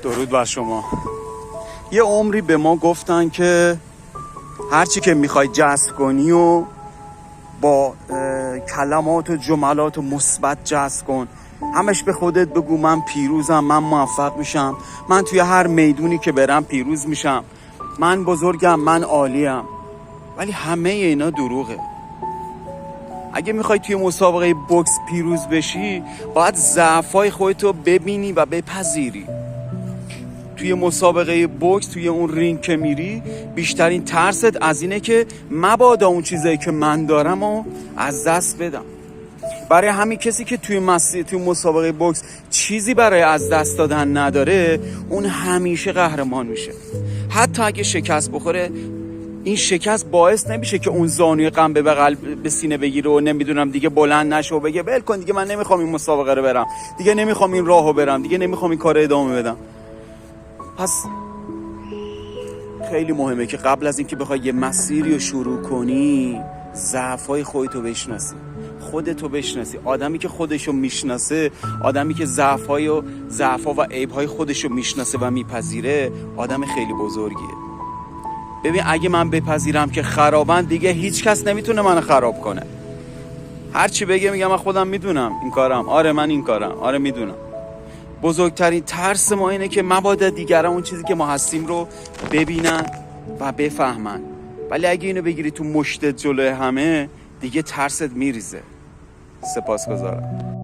درود بر شما. یه عمری به ما گفتن که هرچی که میخوای جذب کنی و با کلمات و جملات مثبت جذب کن. همش به خودت بگو من پیروزم، من موفق میشم، من توی هر میدونی که برم پیروز میشم، من بزرگم، من عالیم. ولی همه اینا دروغه. اگه میخوای توی مسابقه بوکس پیروز بشی باید ضعفای خودتو ببینی و بپذیری. توی مسابقه بوکس، توی اون رینگ که میری، بیشترین ترست از اینه که مبادا اون چیزایی که من دارم و از دست بدم. برای همین کسی که توی مسابقه بوکس چیزی برای از دست دادن نداره، اون همیشه قهرمان میشه. حتی اگه شکست بخوره، این شکست باعث نمیشه که اون زانوی غم به بغل به سینه بگیره و نمیدونم دیگه بلند نشه و بگه ول کن دیگه، من نمیخوام این مسابقه رو برم، دیگه نمیخوام این راهو برم، دیگه نمیخوام این کار ادامه بدم. پس خیلی مهمه که قبل از اینکه بخوای یه مسیری رو شروع کنی، ضعفای خودتو بشناسی، خودتو بشناسی. آدمی که خودشو میشناسه، آدمی که ضعفا و عیبهای خودشو میشناسه و میپذیره، آدم خیلی بزرگیه. ببین اگه من بپذیرم که خرابن، دیگه هیچ کس نمیتونه منو خراب کنه. هر چی بگه میگم من خودم میدونم این کارم، آره من این کارم، آره میدونم. بزرگترین ترس ما اینه که مبادا دیگران اون چیزی که ما هستیم رو ببینن و بفهمن. ولی اگه اینو بگیری تو مشتت جلوی همه، دیگه ترست میریزه. سپاسگزارم.